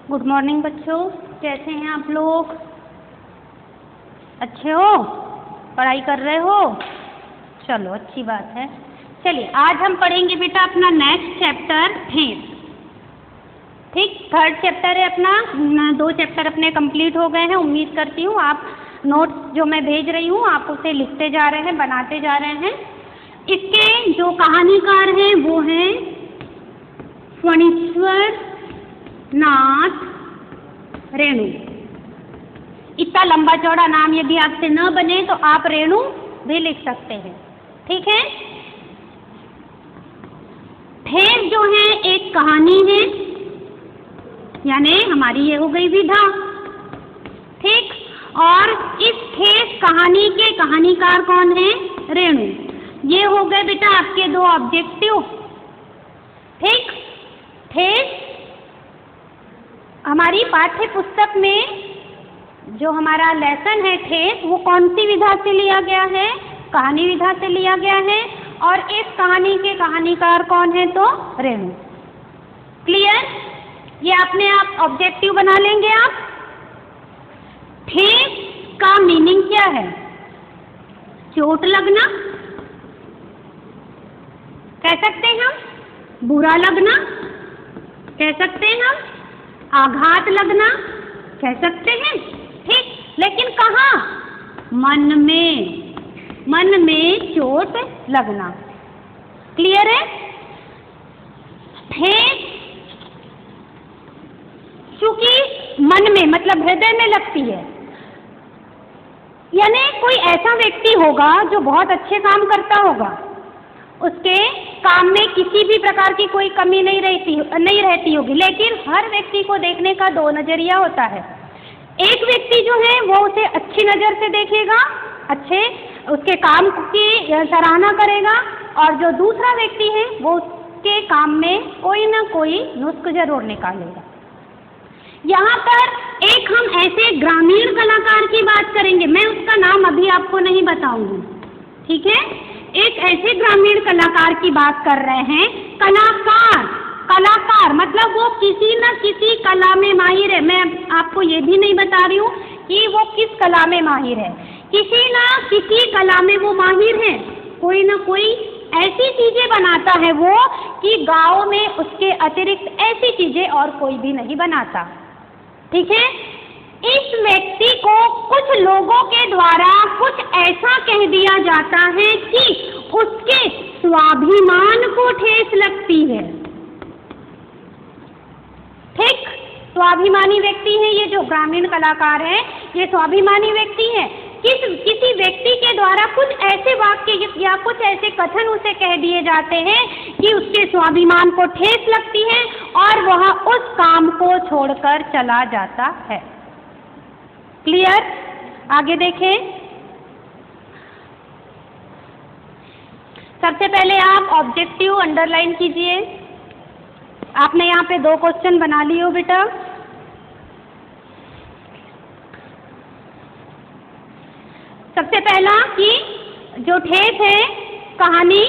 Good morning बच्चों, कैसे हैं आप लोग? अच्छे हो? पढ़ाई कर रहे हो? चलो अच्छी बात है। चलिए आज हम पढ़ेंगे बेटा अपना नेक्स्ट चैप्टर ठेस। ठीक, थर्ड चैप्टर है अपना। 2 चैप्टर अपने कंप्लीट हो गए हैं। उम्मीद करती हूँ आप नोट्स जो मैं भेज रही हूँ आप उसे लिखते जा रहे हैं, बनाते जा रहे हैं। इसके जो कहानीकार हैं वो हैं फणीश्वर नाथ रेणु। इतना लंबा चौड़ा नाम यदि आपसे न बने तो आप रेणु भी लिख सकते हैं। ठीक है। ठेस जो है एक कहानी है, यानी हमारी ये हो गई विधा। ठीक, और इस ठेस कहानी के कहानीकार कौन है? रेणु। ये हो गए बेटा आपके 2 ऑब्जेक्टिव। ठीक, ठेस हमारी पाठ्य पुस्तक में जो हमारा लेसन है ठेस, वो कौन सी विधा से लिया गया है? कहानी विधा से लिया गया है। और इस कहानी के कहानीकार कौन है? तो रेणु। क्लियर? ये अपने आप ऑब्जेक्टिव बना लेंगे आप। ठेस का मीनिंग क्या है? चोट लगना कह सकते हैं हम, बुरा लगना कह सकते हैं हम, आघात लगना कह सकते हैं। ठीक, लेकिन कहाँ? मन में चोट लगना। क्लियर है? ठेस चूंकि मन में मतलब हृदय में लगती है, यानी कोई ऐसा व्यक्ति होगा जो बहुत अच्छे काम करता होगा, उसके काम में किसी भी प्रकार की कोई कमी नहीं रहती होगी, लेकिन हर व्यक्ति को देखने का 2 नजरिया होता है। एक व्यक्ति जो है वो उसे अच्छी नज़र से देखेगा, अच्छे उसके काम की सराहना करेगा, और जो दूसरा व्यक्ति है वो उसके काम में कोई ना कोई नुस्ख जरूर निकालेगा। यहाँ पर एक हम ऐसे ग्रामीण कलाकार की बात करेंगे, मैं उसका नाम अभी आपको नहीं बताऊंगी। ठीक है, एक ऐसे ग्रामीण कलाकार की बात कर रहे हैं। कलाकार मतलब वो किसी न किसी कला में माहिर है। मैं आपको ये भी नहीं बता रही हूँ कि वो किस कला में माहिर है, किसी न किसी कला में वो माहिर है। कोई ना कोई ऐसी चीजें बनाता है वो कि गांव में उसके अतिरिक्त ऐसी चीजें और कोई भी नहीं बनाता। ठीक है, इस व्यक्ति को कुछ लोगों के द्वारा कुछ ऐसा कह दिया जाता है कि उसके स्वाभिमान को ठेस लगती है। ठीक, स्वाभिमानी व्यक्ति है ये जो ग्रामीण कलाकार है, ये स्वाभिमानी व्यक्ति है। किसी व्यक्ति के द्वारा कुछ ऐसे वाक्य या कुछ ऐसे कथन उसे कह दिए जाते हैं कि उसके स्वाभिमान को ठेस लगती है और वह उस काम को छोड़कर चला जाता है। क्लियर? आगे देखें। सबसे पहले आप ऑब्जेक्टिव अंडरलाइन कीजिए। आपने यहाँ पे 2 क्वेश्चन बना लिए हो बेटा। सबसे पहला कि जो ठेस है कहानी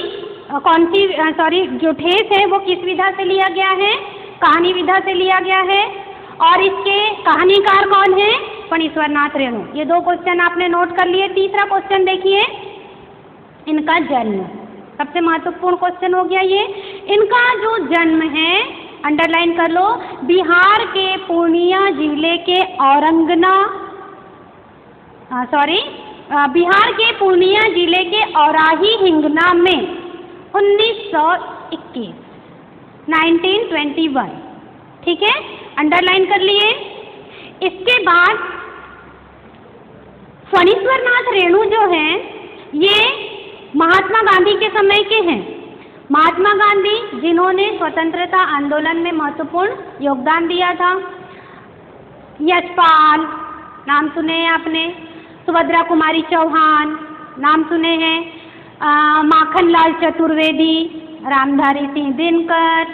जो ठेस है वो किस विधा से लिया गया है? कहानी विधा से लिया गया है। और इसके कहानीकार कौन है? फणीश्वर नाथ रेणु। ये 2 क्वेश्चन आपने नोट कर लिए। तीसरा क्वेश्चन देखिए, इनका जन्म सबसे महत्वपूर्ण क्वेश्चन हो गया ये। इनका जो जन्म है अंडरलाइन कर लो, बिहार के पूर्णिया जिले के बिहार के पूर्णिया जिले के औराही हिंगना में 1921। ठीक है, अंडरलाइन कर लिए। इसके बाद फणीश्वर नाथ रेणु जो हैं ये महात्मा गांधी के समय के हैं। महात्मा गांधी जिन्होंने स्वतंत्रता आंदोलन में महत्वपूर्ण योगदान दिया था। यशपाल नाम सुने हैं आपने, सुभद्रा कुमारी चौहान नाम सुने हैं, माखनलाल चतुर्वेदी, रामधारी सिंह दिनकर।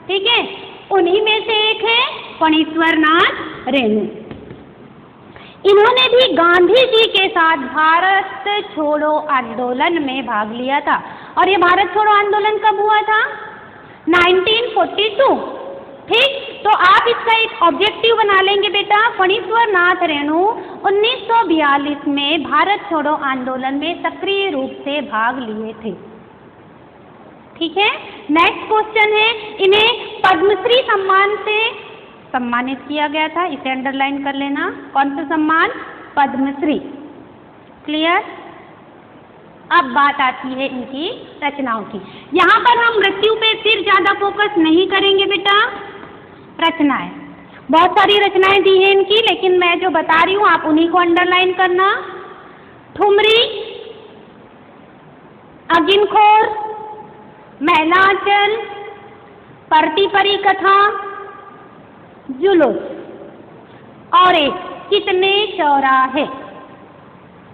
ठीक है, उन्हीं में से एक है फणीश्वर नाथ रेणु। इन्होंने भी गांधी जी के साथ भारत छोड़ो आंदोलन में भाग लिया था। और ये भारत छोड़ो आंदोलन कब हुआ था? 1942। ठीक, तो आप इसका एक ऑब्जेक्टिव बना लेंगे बेटा। फणीश्वर नाथ रेणु 1942 में भारत छोड़ो आंदोलन में सक्रिय रूप से भाग लिए थे। ठीक है, नेक्स्ट क्वेश्चन है, इन्हें पद्मश्री सम्मान से सम्मानित किया गया था, इसे अंडरलाइन कर लेना। कौन सा सम्मान? पद्मश्री। क्लियर? अब बात आती है इनकी रचनाओं की। यहाँ पर हम मृत्यु पे फिर ज्यादा फोकस नहीं करेंगे बेटा। रचनाएं, बहुत सारी रचनाएं दी हैं इनकी, लेकिन मैं जो बता रही हूँ आप उन्हीं को अंडरलाइन करना। ठुमरी, अगिनखोर, मैलांचल, परती परी कथा, जुलूस और एक कितने चौराहे।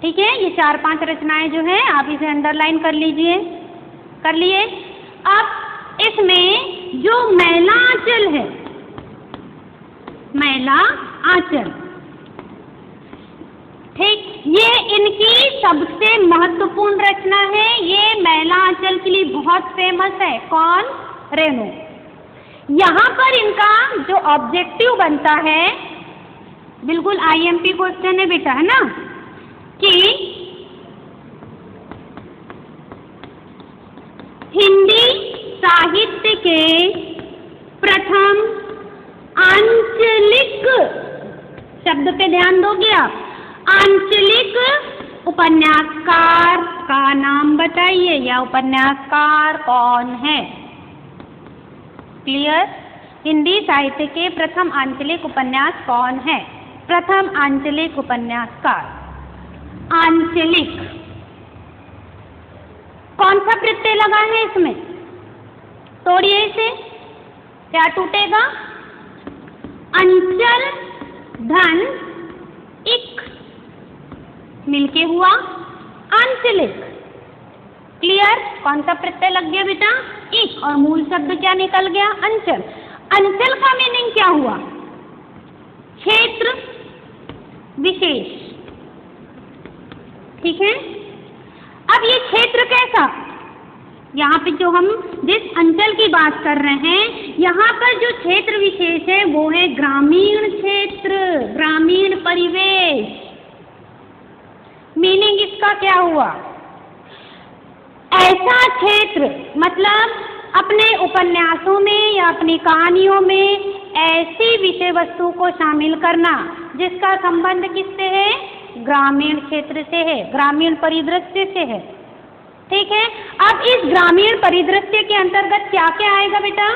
ठीक है, ये 4-5 रचनाएं जो हैं आप इसे अंडरलाइन कर लीजिए। कर लिए? अब इसमें जो मैलांचल है, मैला आंचल, ठीक, ये इनकी सबसे महत्वपूर्ण रचना है। ये मैला आंचल के लिए बहुत फेमस है। कौन? रेणु। यहाँ पर इनका जो ऑब्जेक्टिव बनता है, बिल्कुल आईएमपी क्वेश्चन है बेटा, है ना, कि हिंदी साहित्य के प्रथम आंचलिक, शब्द पे ध्यान दोगे आप, आंचलिक उपन्यासकार का नाम बताइए, या उपन्यासकार कौन है? क्लियर? हिंदी साहित्य के प्रथम आंचलिक उपन्यास कौन है? प्रथम आंचलिक उपन्यासकार। आंचलिक, कौन सा प्रत्यय लगा है इसमें? तोड़िए इसे, क्या टूटेगा? अंचल धन इक मिलके हुआ आंचलिक। क्लियर? कौन सा प्रत्यय लग गया बेटा? इक, और मूल शब्द क्या निकल गया? अंचल। अंचल का मीनिंग क्या हुआ? क्षेत्र विशेष। ठीक है, अब ये क्षेत्र कैसा? यहाँ पे जो हम जिस अंचल की बात कर रहे हैं, यहाँ पर जो क्षेत्र विशेष है वो है ग्रामीण क्षेत्र, ग्रामीण परिवेश। मीनिंग इसका क्या हुआ? ऐसा क्षेत्र, मतलब अपने उपन्यासों में या अपनी कहानियों में ऐसी विषय वस्तु को शामिल करना जिसका संबंध किससे है? ग्रामीण क्षेत्र से है, ग्रामीण परिदृश्य से है। ठीक है, अब इस ग्रामीण परिदृश्य के अंतर्गत क्या क्या आएगा बेटा?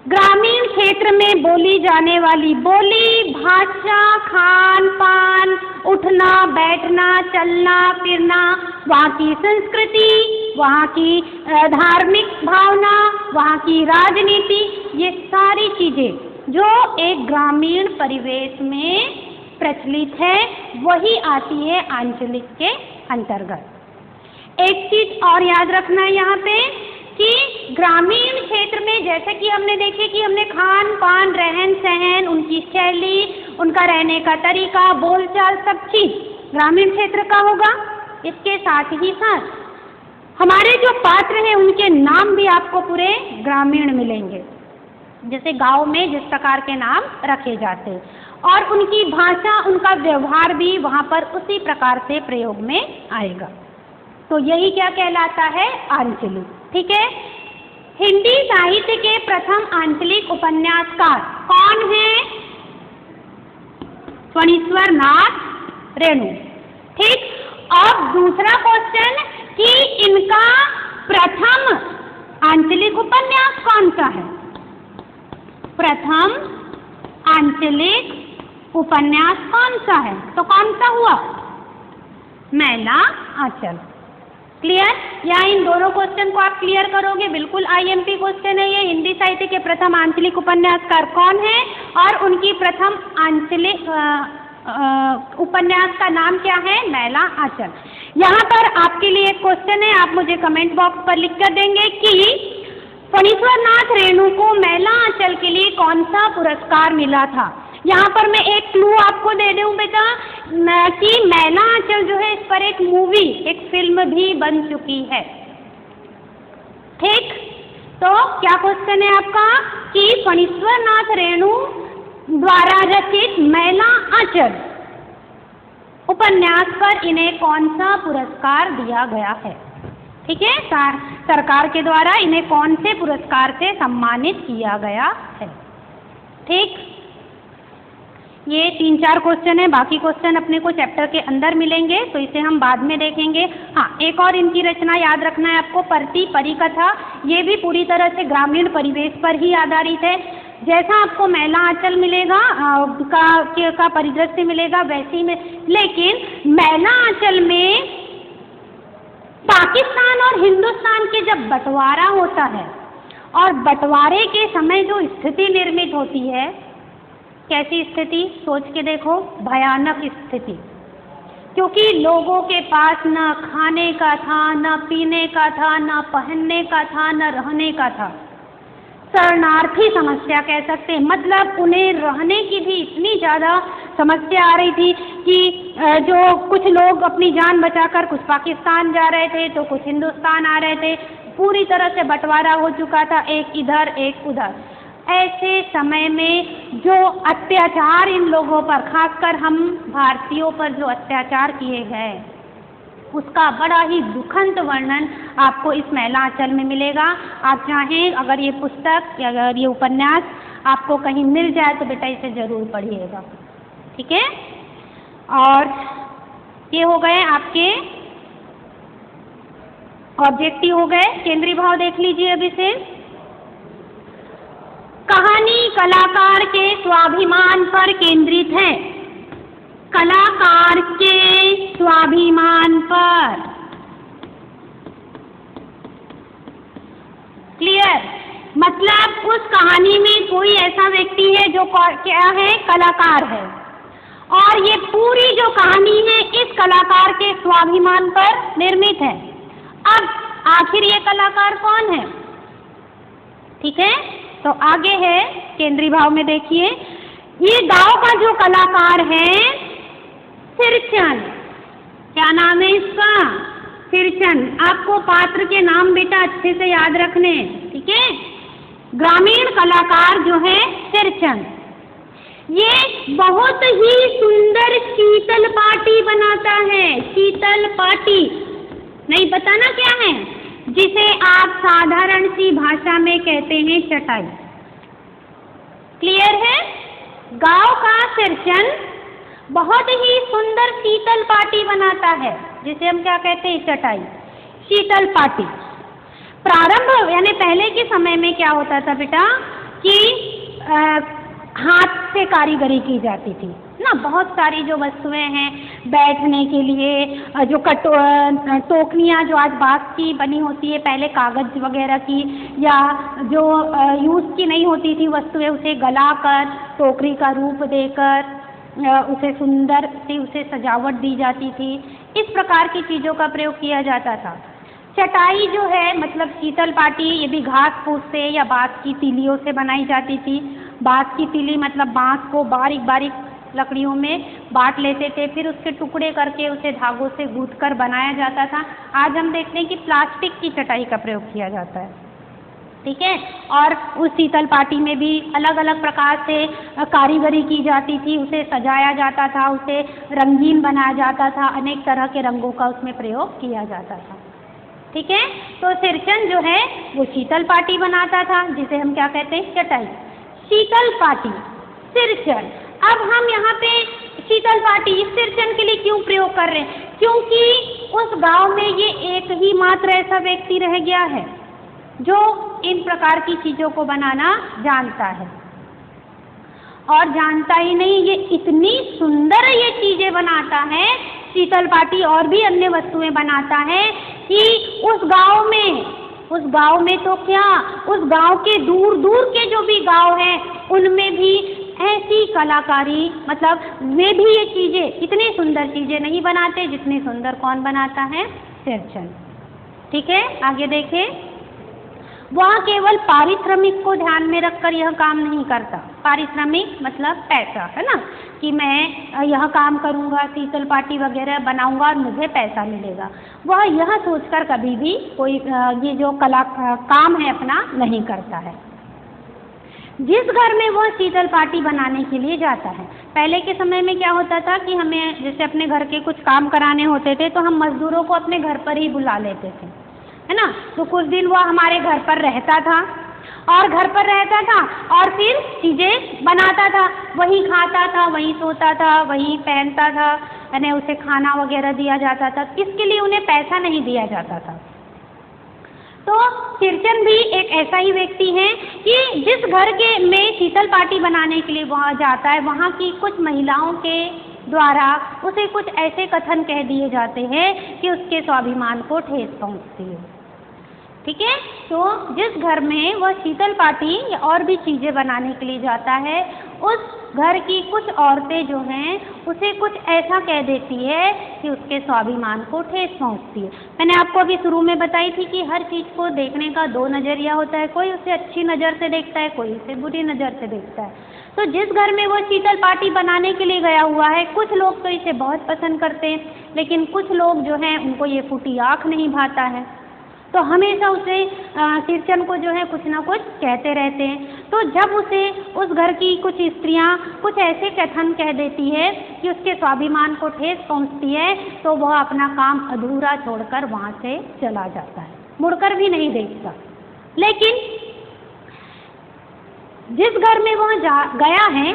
ग्रामीण क्षेत्र में बोली जाने वाली बोली, भाषा, खान पान, उठना बैठना, चलना फिरना, वहाँ की संस्कृति, वहाँ की धार्मिक भावना, वहाँ की राजनीति, ये सारी चीजें जो एक ग्रामीण परिवेश में प्रचलित है वही आती है आंचलिक के अंतर्गत। एक चीज और याद रखना है यहाँ पे कि ग्रामीण क्षेत्र में जैसे कि हमने देखे कि हमने खान पान, रहन सहन, उनकी शैली, उनका रहने का तरीका, बोलचाल, सब चीज ग्रामीण क्षेत्र का होगा। इसके साथ ही साथ हमारे जो पात्र हैं उनके नाम भी आपको पूरे ग्रामीण मिलेंगे, जैसे गांव में जिस प्रकार के नाम रखे जाते हैं, और उनकी भाषा, उनका व्यवहार भी वहाँ पर उसी प्रकार से प्रयोग में आएगा। तो यही क्या कहलाता है? आंचलिक। ठीक है, हिंदी साहित्य के प्रथम आंचलिक उपन्यासकार कौन है? फणीश्वर नाथ रेणु। ठीक, अब दूसरा क्वेश्चन कि इनका प्रथम आंचलिक उपन्यास कौन सा है? प्रथम आंचलिक उपन्यास कौन सा है? तो कौन सा हुआ? मैला आंचल। क्लियर? या इन दोनों क्वेश्चन को आप क्लियर करोगे, बिल्कुल आईएमपी क्वेश्चन है ये। हिंदी साहित्य के प्रथम आंचलिक उपन्यासकार कौन है और उनकी प्रथम आंचलिक उपन्यास का नाम क्या है? मैला आंचल। यहाँ पर आपके लिए एक क्वेश्चन है, आप मुझे कमेंट बॉक्स पर लिख कर देंगे कि फणीश्वर नाथ रेणु को मैला आंचल के लिए कौन सा पुरस्कार मिला था। यहाँ पर मैं एक क्लू आपको दे दूं बेटा कि मैला आंचल जो है इस पर एक मूवी, एक फिल्म भी बन चुकी है। ठीक, तो क्या क्वेश्चन है आपका कि फणीश्वर नाथ रेणु द्वारा रचित मैला आंचल उपन्यास पर इन्हें कौन सा पुरस्कार दिया गया है? ठीक है, सरकार के द्वारा इन्हें कौन से पुरस्कार से सम्मानित किया गया है? ठीक, ये 3-4 क्वेश्चन है, बाकी क्वेश्चन अपने को चैप्टर के अंदर मिलेंगे तो इसे हम बाद में देखेंगे। हाँ, एक और इनकी रचना याद रखना है आपको, परती परिकथा। ये भी पूरी तरह से ग्रामीण परिवेश पर ही आधारित है। जैसा आपको मैला आंचल मिलेगा का परिदृश्य मिलेगा वैसी में, लेकिन मैला आंचल में पाकिस्तान और हिंदुस्तान के जब बंटवारा होता है और बंटवारे के समय जो स्थिति निर्मित होती है, कैसी स्थिति सोच के देखो, भयानक स्थिति, क्योंकि लोगों के पास न खाने का था, न पीने का था, न पहनने का था, न रहने का था। शरणार्थी समस्या कह सकते हैं, मतलब उन्हें रहने की भी इतनी ज़्यादा समस्या आ रही थी कि जो कुछ लोग अपनी जान बचाकर कुछ पाकिस्तान जा रहे थे तो कुछ हिंदुस्तान आ रहे थे, पूरी तरह से बंटवारा हो चुका था, एक इधर एक उधर। ऐसे समय में जो अत्याचार इन लोगों पर, खासकर हम भारतीयों पर जो अत्याचार किए गए, उसका बड़ा ही दुखंत वर्णन आपको इस मैला आंचल में मिलेगा। आप चाहें अगर ये पुस्तक या अगर ये उपन्यास आपको कहीं मिल जाए तो बेटा इसे ज़रूर पढ़िएगा, ठीक है। और ये हो गए आपके ऑब्जेक्टिव हो गए। केंद्रीय भाव देख लीजिए अभी से। कहानी कलाकार के स्वाभिमान पर केंद्रित है, कलाकार के स्वाभिमान पर। क्लियर? मतलब उस कहानी में कोई ऐसा व्यक्ति है जो क्या है, कलाकार है, और ये पूरी जो कहानी है इस कलाकार के स्वाभिमान पर निर्मित है। अब आखिर ये कलाकार कौन है? ठीक है, तो आगे है केंद्रीय भाव में देखिए, ये गांव का जो कलाकार है सिरचन, क्या नाम है इसका? सिरचन। आपको पात्र के नाम बेटा अच्छे से याद रखने, ठीक है। ग्रामीण कलाकार जो है सिरचन, ये बहुत ही सुंदर शीतल पाटी बनाता है। शीतल पाटी नहीं पता ना क्या है, जिसे आप साधारण सी भाषा में कहते हैं चटाई। क्लियर है? गांव का सिरचन बहुत ही सुंदर शीतल पाटी बनाता है, जिसे हम क्या कहते हैं, चटाई, शीतल पाटी। प्रारंभ यानी पहले के समय में क्या होता था बेटा कि हाथ से कारीगरी की जाती थी ना, बहुत सारी जो वस्तुएं हैं बैठने के लिए, जो टोकनियाँ जो आज बांस की बनी होती है, पहले कागज वगैरह की, या जो यूज़ की नहीं होती थी वस्तुएं, उसे गलाकर टोकरी का रूप देकर उसे सुंदर सी उसे सजावट दी जाती थी। इस प्रकार की चीज़ों का प्रयोग किया जाता था। चटाई जो है मतलब शीतल पाटी, ये भी घास फूस से या बाँस की तीलियों से बनाई जाती थी। बाँस की तीली मतलब बाँस को बारीक बारीक लकड़ियों में बांट लेते थे, फिर उसके टुकड़े करके उसे धागों से गूंथ कर बनाया जाता था। आज हम देखते हैं कि प्लास्टिक की चटाई का प्रयोग किया जाता है, ठीक है। और उस शीतल पाटी में भी अलग अलग प्रकार से कारीगरी की जाती थी, उसे सजाया जाता था, उसे रंगीन बनाया जाता था, अनेक तरह के रंगों का उसमें प्रयोग किया जाता था, ठीक है। तो सिरचन जो है वो शीतल पाटी बनाता था, जिसे हम क्या कहते हैं, चटाई। शीतल पाटी, सिरचन। अब हम यहाँ पे शीतल पाटी सिरचन के लिए क्यों प्रयोग कर रहे हैं? क्योंकि उस गांव में ये एक ही मात्र ऐसा व्यक्ति रह गया है जो इन प्रकार की चीज़ों को बनाना जानता है। और जानता ही नहीं, ये इतनी सुंदर ये चीज़ें बनाता है, शीतल पाटी और भी अन्य वस्तुएं बनाता है कि उस गांव में तो क्या, उस गांव के दूर दूर के जो भी गांव हैं उनमें भी ऐसी कलाकारी, मतलब वे भी ये चीज़ें, इतनी सुंदर चीज़ें नहीं बनाते जितनी सुंदर कौन बनाता है, सिरचन, ठीक है। आगे देखें, वह केवल पारिश्रमिक को ध्यान में रखकर यह काम नहीं करता। पारिश्रमिक मतलब पैसा, है ना, कि मैं यह काम करूँगा, शीतल पाटी वगैरह बनाऊँगा और मुझे पैसा मिलेगा। वह यह सोचकर कभी भी कोई ये जो काम है अपना नहीं करता है। जिस घर में वह शीतल पाटी बनाने के लिए जाता है, पहले के समय में क्या होता था कि हमें जैसे अपने घर के कुछ काम कराने होते थे तो हम मजदूरों को अपने घर पर ही बुला लेते थे, है ना। तो कुछ दिन वह हमारे घर पर रहता था और घर पर रहता था और फिर चीज़ें बनाता था, वहीं खाता था, वहीं सोता था, वहीं पहनता था, यानी उसे खाना वगैरह दिया जाता था। इसके लिए उन्हें पैसा नहीं दिया जाता था। तो तिरचन भी एक ऐसा ही व्यक्ति है कि जिस घर के में शीतल पाटी बनाने के लिए वहाँ जाता है, वहाँ की कुछ महिलाओं के द्वारा उसे कुछ ऐसे कथन कह दिए जाते हैं कि उसके स्वाभिमान को ठेस पहुँचती है। ठीक है, तो जिस घर में वह शीतल पाटी या और भी चीज़ें बनाने के लिए जाता है, उस घर की कुछ औरतें जो हैं उसे कुछ ऐसा कह देती है कि उसके स्वाभिमान को ठेस पहुंचती है। मैंने आपको अभी शुरू में बताई थी कि हर चीज़ को देखने का दो नज़रिया होता है, कोई उसे अच्छी नज़र से देखता है, कोई उसे बुरी नज़र से देखता है। तो जिस घर में वो शीतल पाटी बनाने के लिए गया हुआ है, कुछ लोग तो इसे बहुत पसंद करते हैं, लेकिन कुछ लोग जो हैं उनको ये फूटी आँख नहीं भाता है, तो हमेशा उसे तिरचन को जो है कुछ ना कुछ कहते रहते हैं। तो जब उसे उस घर की कुछ स्त्रियां कुछ ऐसे कथन कह देती है कि उसके स्वाभिमान को ठेस पहुंचती है, तो वह अपना काम अधूरा छोड़कर वहाँ से चला जाता है, मुड़कर भी नहीं देखता। लेकिन जिस घर में वह गया है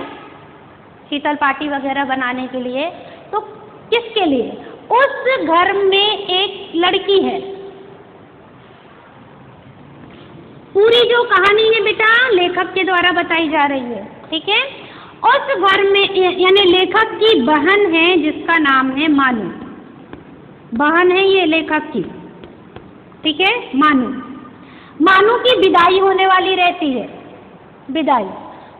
शीतल पाटी वगैरह बनाने के लिए, तो किसके लिए? उस घर में एक लड़की है। पूरी जो कहानी है बेटा लेखक के द्वारा बताई जा रही है, ठीक है। उस घर में यानी लेखक की बहन है जिसका नाम है मानू, बहन है ये लेखक की, ठीक है। मानू की विदाई होने वाली रहती है। विदाई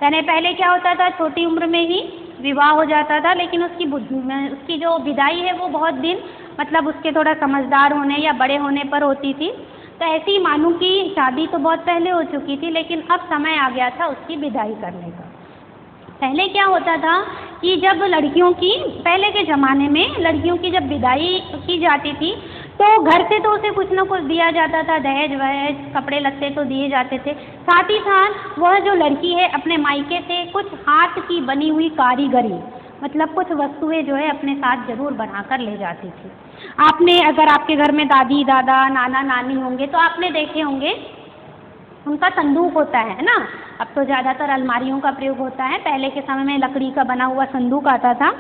यानी पहले क्या होता था, छोटी उम्र में ही विवाह हो जाता था, लेकिन उसकी जो विदाई है वो बहुत दिन मतलब उसके थोड़ा समझदार होने या बड़े होने पर होती थी। तो ऐसी मानू की शादी तो बहुत पहले हो चुकी थी, लेकिन अब समय आ गया था उसकी विदाई करने का। पहले क्या होता था कि जब लड़कियों की, पहले के ज़माने में लड़कियों की जब विदाई की जाती थी तो घर से तो उसे कुछ न कुछ दिया जाता था, दहेज वहेज कपड़े लत्ते तो दिए जाते थे। साथ ही साथ वह जो लड़की है अपने मायके से कुछ हाथ की बनी हुई कारीगरी मतलब कुछ वस्तुएं जो है अपने साथ जरूर बनाकर ले जाती थी। आपने अगर आपके घर में दादी दादा नाना नानी होंगे तो आपने देखे होंगे उनका संदूक होता है ना। अब तो ज़्यादातर अलमारियों का प्रयोग होता है, पहले के समय में लकड़ी का बना हुआ संदूक आता था।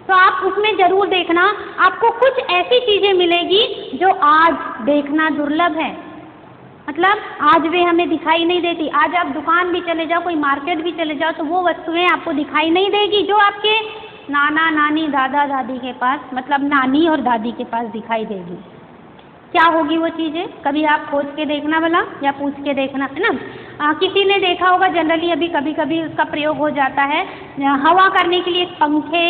तो आप उसमें ज़रूर देखना आपको कुछ ऐसी चीज़ें मिलेगी जो आज देखना दुर्लभ है, मतलब आज वे हमें दिखाई नहीं देती। आज आप दुकान भी चले जाओ, कोई मार्केट भी चले जाओ तो वो वस्तुएं आपको दिखाई नहीं देगी जो आपके नाना नानी दादा दादी के पास मतलब नानी और दादी के पास दिखाई देगी। क्या होगी वो चीज़ें, कभी आप खोज के देखना भला या पूछ के देखना, है ना। किसी ने देखा होगा जनरली अभी कभी कभी उसका प्रयोग हो जाता है हवा करने के लिए। एक पंखे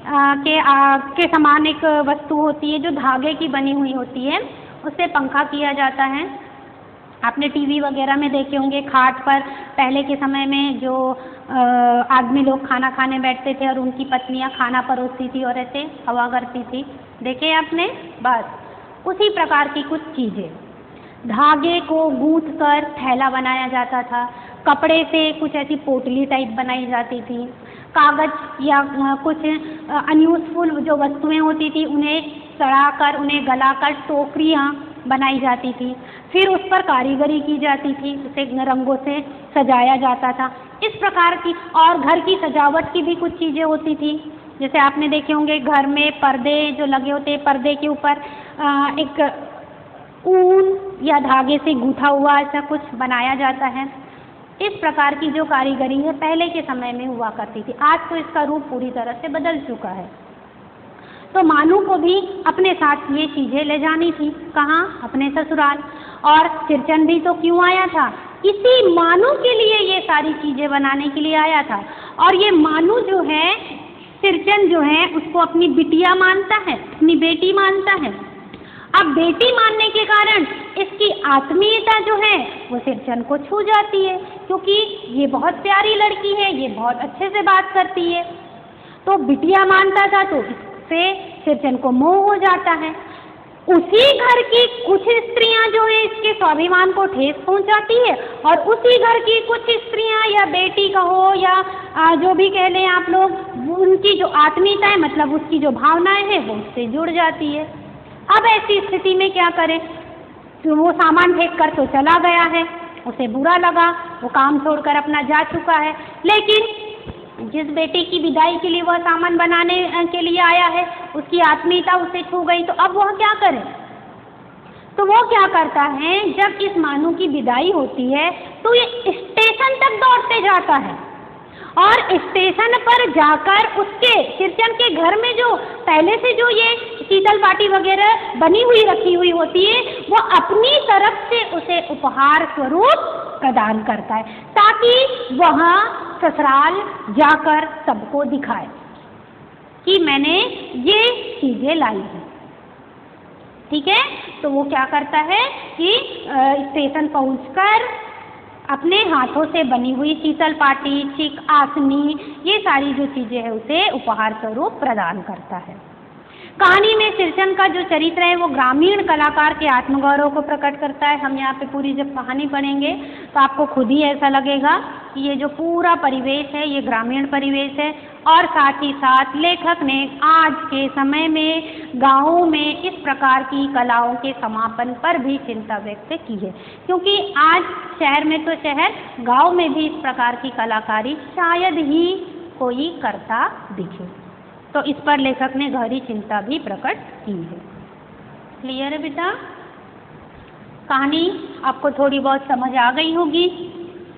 के समान एक वस्तु होती है जो धागे की बनी हुई होती है, उससे पंखा किया जाता है। आपने टीवी वगैरह में देखे होंगे खाट पर पहले के समय में जो आदमी लोग खाना खाने बैठते थे और उनकी पत्नियां खाना परोसती थी और ऐसे हवा करती थी, देखे आपने। बस उसी प्रकार की कुछ चीज़ें, धागे को गूंथ कर थैला बनाया जाता था, कपड़े से कुछ ऐसी पोटली टाइप बनाई जाती थी, कागज या कुछ अनयूजफुल जो वस्तुएं होती थी उन्हें सड़ाकर उन्हें गलाकर टोकरियाँ बनाई जाती थी, फिर उस पर कारीगरी की जाती थी, उसे रंगों से सजाया जाता था। इस प्रकार की और घर की सजावट की भी कुछ चीज़ें होती थी, जैसे आपने देखे होंगे घर में पर्दे जो लगे होते हैं, पर्दे के ऊपर एक ऊन या धागे से गूंथा हुआ ऐसा कुछ बनाया जाता है। इस प्रकार की जो कारीगरी है पहले के समय में हुआ करती थी। आज तो इसका रूप पूरी तरह से बदल चुका है। तो मानू को भी अपने साथ ये चीज़ें ले जानी थी, कहाँ, अपने ससुराल। और तिरचन भी तो क्यों आया था, इसी मानू के लिए ये सारी चीज़ें बनाने के लिए आया था। और ये मानू जो है, तिरचन जो है उसको अपनी बिटिया मानता है, अपनी बेटी मानता है। अब बेटी मानने के कारण इसकी आत्मीयता जो है वो सिरचन को छू जाती है, क्योंकि ये बहुत प्यारी लड़की है, ये बहुत अच्छे से बात करती है। तो बिटिया मानता था, तो इससे सिरचन को मोह हो जाता है। उसी घर की कुछ स्त्रियां जो है इसके स्वाभिमान को ठेस पहुंचाती है, और उसी घर की कुछ स्त्रियां या बेटी कहो या जो भी कह लें आप लोग, उनकी जो आत्मीयता है मतलब उसकी जो भावनाएं हैं वो उससे जुड़ जाती है। अब ऐसी स्थिति में क्या करें? तो वो सामान फेंक कर तो चला गया है, उसे बुरा लगा, वो काम छोड़कर अपना जा चुका है, लेकिन जिस बेटी की विदाई के लिए वह सामान बनाने के लिए आया है उसकी आत्मीयता उसे छू गई, तो अब वह क्या करे? तो वो क्या करता है, जब इस मानू की विदाई होती है तो ये स्टेशन तक दौड़ते जाता है, और स्टेशन पर जाकर उसके सिरचन के घर में जो पहले से जो ये शीतल पाटी वगैरह बनी हुई रखी हुई होती है वो अपनी तरफ से उसे उपहार स्वरूप प्रदान करता है, ताकि वह ससुराल जाकर सबको दिखाए कि मैंने ये चीजें लाई हैं। ठीक है, तो वो क्या करता है कि स्टेशन पहुंचकर अपने हाथों से बनी हुई शीतल पाटी, चिक, आसनी, ये सारी जो चीजें हैं उसे उपहार स्वरूप प्रदान करता है। कहानी में सिरचन का जो चरित्र है वो ग्रामीण कलाकार के आत्मगौरव को प्रकट करता है। हम यहाँ पे पूरी जब कहानी पढ़ेंगे तो आपको खुद ही ऐसा लगेगा कि ये जो पूरा परिवेश है ये ग्रामीण परिवेश है, और साथ ही साथ लेखक ने आज के समय में गाँवों में इस प्रकार की कलाओं के समापन पर भी चिंता व्यक्त की है, क्योंकि आज शहर में तो शहर, गाँव में भी इस प्रकार की कलाकारी शायद ही कोई करता दिखे, तो इस पर लेखक ने गहरी चिंता भी प्रकट की है। क्लियर है बेटा? कहानी आपको थोड़ी बहुत समझ आ गई होगी।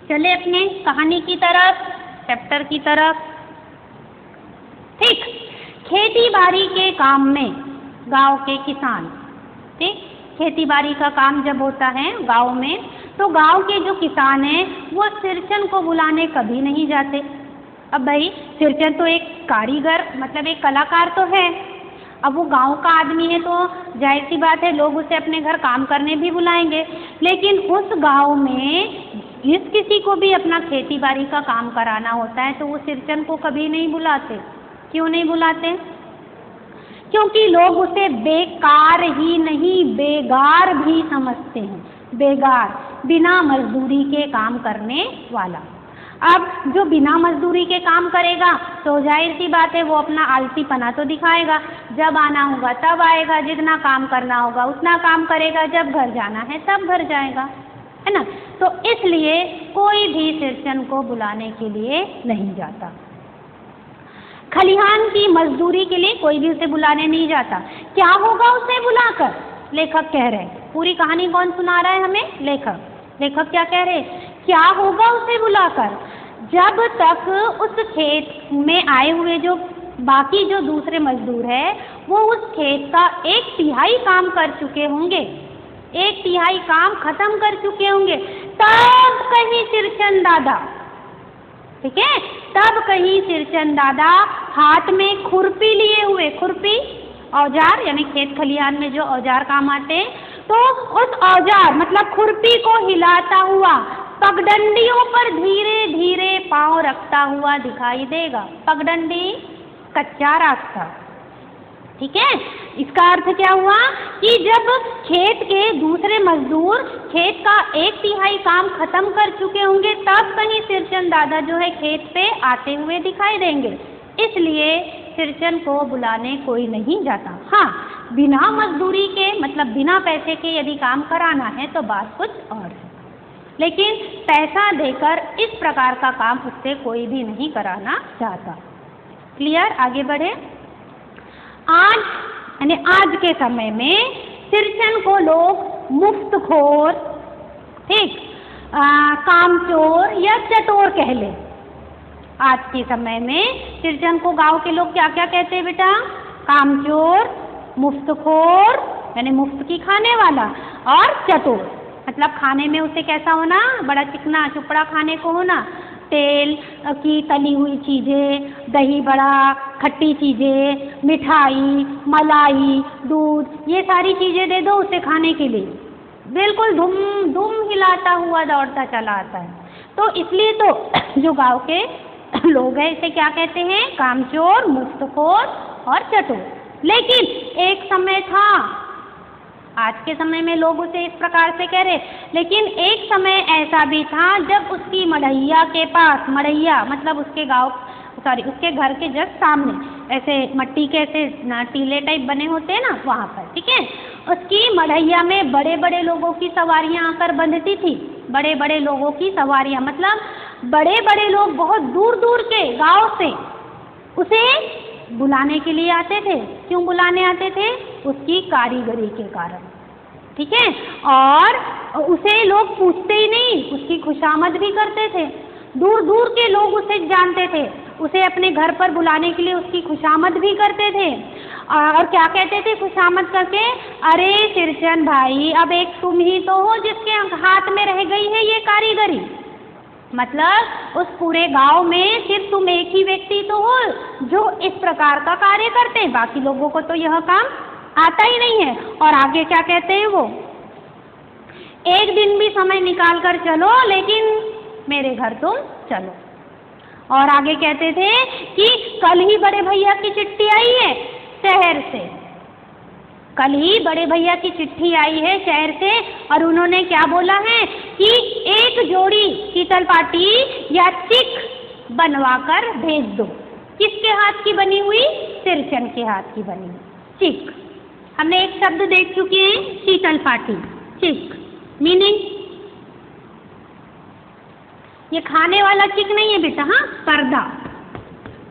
चले अपने कहानी की तरफ, चैप्टर की तरफ। ठीक, खेती बाड़ी के काम में गांव के किसान, ठीक, खेती बाड़ी का काम जब होता है गांव में तो गांव के जो किसान हैं वो सिरचन को बुलाने कभी नहीं जाते। अब भाई सिरचन तो एक कारीगर मतलब एक कलाकार तो है, अब वो गांव का आदमी है तो जाहिर सी बात है लोग उसे अपने घर काम करने भी बुलाएंगे, लेकिन उस गांव में जिस किसी को भी अपना खेती बाड़ी का काम कराना होता है तो वो सिरचन को कभी नहीं बुलाते। क्यों नहीं बुलाते? क्योंकि लोग उसे बेकार ही नहीं बेगार भी समझते हैं। बेगार, बिना मजदूरी के काम करने वाला। अब जो बिना मजदूरी के काम करेगा तो जाहिर सी बात है वो अपना आलसीपना तो दिखाएगा, जब आना होगा तब आएगा, जितना काम करना होगा उतना काम करेगा, जब घर जाना है तब घर जाएगा, है ना। तो इसलिए कोई भी सिरचन को बुलाने के लिए नहीं जाता। खलिहान की मजदूरी के लिए कोई भी उसे बुलाने नहीं जाता। क्या होगा उसे बुलाकर? लेखक कह रहे हैं, पूरी कहानी कौन सुना रहा है हमें? लेखक। लेखक क्या कह रहे? क्या होगा उसे बुलाकर? जब तक उस खेत में आए हुए जो बाकी जो दूसरे मजदूर है वो उस खेत का 1/3 काम कर चुके होंगे, 1/3 काम खत्म कर चुके होंगे, तब कहीं सिरचन दादा, ठीक है, तब कहीं सिरचन दादा हाथ में खुरपी लिए हुए, खुरपी औजार यानी खेत खलिहान में जो औजार काम आते हैं, तो उस औजार मतलब खुरपी को हिलाता हुआ पगडंडियों पर धीरे धीरे पांव रखता हुआ दिखाई देगा। पगडंडी कच्चा रास्ता, ठीक है। इसका अर्थ क्या हुआ कि जब खेत के दूसरे मजदूर खेत का 1/3 काम खत्म कर चुके होंगे तब कहीं सिरचन दादा जो है खेत पे आते हुए दिखाई देंगे। इसलिए सिरचन को बुलाने कोई नहीं जाता। हाँ, बिना मजदूरी के मतलब बिना पैसे के यदि काम कराना है तो बात कुछ और है, लेकिन पैसा देकर इस प्रकार का काम उससे कोई भी नहीं कराना चाहता। क्लियर? आगे बढ़े। आज यानी आज के समय में सिरचन को लोग मुफ्तखोर, ठीक, कामचोर या चतोर कह ले। आज के समय में सिरचन को गांव के लोग क्या क्या कहते हैं बेटा? कामचोर, मुफ्तखोर यानी मुफ्त की खाने वाला, और चतुर मतलब खाने में उसे कैसा होना? बड़ा चिकना चुपड़ा खाने को होना, तेल की तली हुई चीज़ें, दही बड़ा, खट्टी चीज़ें, मिठाई, मलाई, दूध, ये सारी चीज़ें दे दो उसे खाने के लिए, बिल्कुल धूम धूम हिलाता हुआ दौड़ता चला आता है। तो इसलिए तो जो गांव के लोग हैं इसे क्या कहते हैं? कामचोर, मुफ्तखोर और चतुर। लेकिन एक समय था, आज के समय में लोग उसे इस प्रकार से कह रहे, लेकिन एक समय ऐसा भी था जब उसकी मढ़ैया के पास, मढ़ैया मतलब उसके गांव उसके घर के जस्ट सामने ऐसे मट्टी के ऐसे टीले टाइप बने होते हैं ना, वहाँ पर, ठीक है, उसकी मढ़ैया में बड़े बड़े लोगों की सवारियाँ आकर बंधती थी। बड़े बड़े लोगों की सवारियाँ मतलब बड़े बड़े लोग बहुत दूर दूर के गांव से उसे बुलाने के लिए आते थे। क्यों बुलाने आते थे? उसकी कारीगरी के कारण, ठीक है। और उसे लोग पूछते ही नहीं, उसकी खुशामद भी करते थे। दूर दूर के लोग उसे जानते थे, उसे अपने घर पर बुलाने के लिए उसकी खुशामद भी करते थे। और क्या कहते थे खुशामद करके? अरे सिरचन भाई, अब एक तुम ही तो हो जिसके हाथ में रह गई है ये कारीगरी। मतलब उस पूरे गांव में सिर्फ तुम एक ही व्यक्ति तो हो जो इस प्रकार का कार्य करते हैं, बाकी लोगों को तो यह काम आता ही नहीं है। और आगे क्या कहते हैं वो? एक दिन भी समय निकाल कर चलो, लेकिन मेरे घर तुम चलो। और आगे कहते थे कि कल ही बड़े भैया की चिट्ठी आई है शहर से, कल ही बड़े भैया की चिट्ठी आई है शहर से, और उन्होंने क्या बोला है कि एक जोड़ी शीतल पाटी या चिक बनवा कर भेज दो। किसके हाथ की बनी हुई? सिरचन के हाथ की बनी हुई चिक। हमने एक शब्द देख चुके हैं, शीतल पाटी, चिक, मीनिंग ये खाने वाला चिक नहीं है बेटा, हाँ, पर्दा।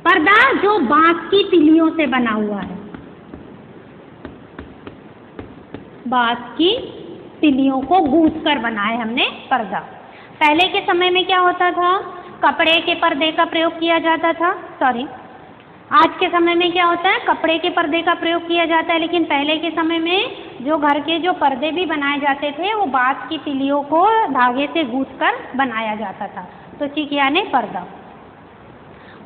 पर्दा जो बांस की तिलियों से बना हुआ है, बांस की तिलियों को गूंथ कर बनाए हमने पर्दा। पहले के समय में क्या होता था? कपड़े के पर्दे का प्रयोग किया जाता था। आज के समय में क्या होता है? कपड़े के पर्दे का प्रयोग किया जाता है। लेकिन पहले के समय में जो घर के जो पर्दे भी बनाए जाते थे वो बांस की तिलियों को धागे से गूंथ कर बनाया जाता था। तो चिक यानी पर्दा।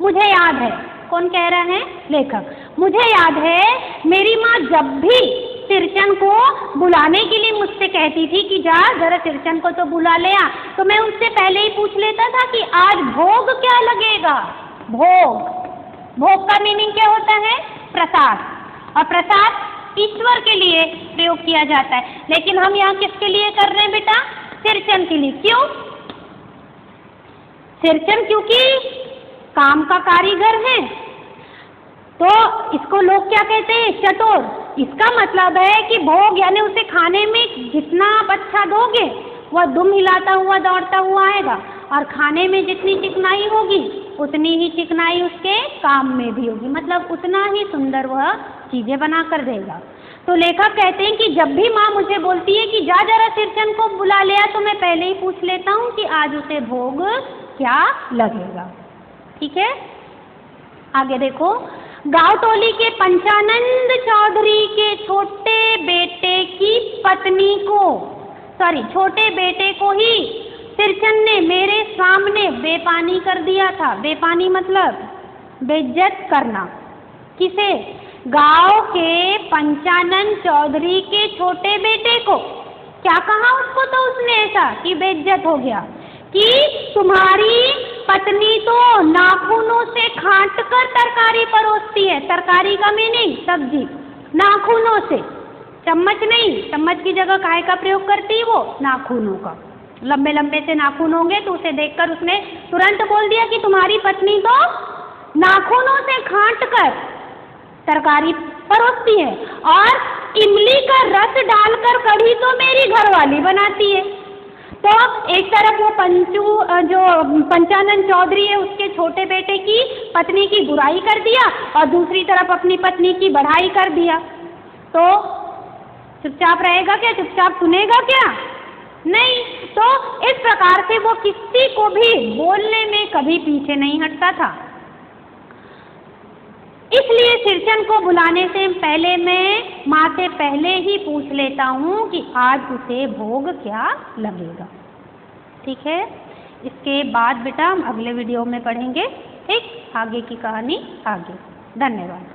मुझे याद है, कौन कह रहा है? लेखक। मुझे याद है मेरी माँ जब भी सिरचन को बुलाने के लिए मुझसे कहती थी कि जा जरा सिरचन को तो बुला ले आ, तो मैं उससे पहले ही पूछ लेता था कि आज भोग क्या लगेगा। भोग, भोग का मीनिंग क्या होता है? प्रसाद। और प्रसाद ईश्वर के लिए प्रयोग किया जाता है। लेकिन हम यहाँ किसके लिए कर रहे हैं बेटा? सिरचन के लिए। क्यों? सिरचन क्योंकि काम का कारीगर है, तो इसको लोग क्या कहते हैं? चतुर। इसका मतलब है कि भोग यानी उसे खाने में जितना आप अच्छा दोगे वह दुम हिलाता हुआ दौड़ता हुआ आएगा, और खाने में जितनी चिकनाई होगी उतनी ही चिकनाई उसके काम में भी होगी, मतलब उतना ही सुंदर वह चीजें बना कर देगा। तो लेखक कहते हैं कि जब भी माँ मुझे बोलती है कि जा जरा सिरचन को बुला ले आ, तो मैं पहले ही पूछ लेता हूँ कि आज उसे भोग क्या लगेगा। ठीक है, आगे देखो। गांव टोली के पंचानंद चौधरी के छोटे बेटे को ही सिरचन ने मेरे सामने बेपानी कर दिया था। बेपानी मतलब बेइज्जत करना। किसे? गांव के पंचानंद चौधरी के छोटे बेटे को। क्या कहा उसको? तो उसने ऐसा कि बेइज्जत हो गया कि तुम्हारी पत्नी तो नाखूनों से खाट कर तरकारी परोसती है। तरकारी का मीनिंग सब्जी। नाखूनों से, चम्मच नहीं, चम्मच की जगह काहे का प्रयोग करती है वो? नाखूनों का। लंबे लंबे से नाखून होंगे तो उसे देखकर उसने तुरंत बोल दिया कि तुम्हारी पत्नी तो नाखूनों से खाट कर तरकारी परोसती है, और इमली का रस डालकर कढ़ी तो मेरी घरवाली बनाती है। तो एक तरफ वो पंचानंद चौधरी है उसके छोटे बेटे की पत्नी की बुराई कर दिया, और दूसरी तरफ अपनी पत्नी की बढ़ाई कर दिया। तो चुपचाप रहेगा क्या? चुपचाप सुनेगा क्या? नहीं। तो इस प्रकार से वो किसी को भी बोलने में कभी पीछे नहीं हटता था। इसलिए सिरचन को बुलाने से पहले मैं माँ से पहले ही पूछ लेता हूँ कि आज उसे भोग क्या लगेगा। ठीक है, इसके बाद बेटा हम अगले वीडियो में पढ़ेंगे। ठीक, आगे की कहानी आगे। धन्यवाद।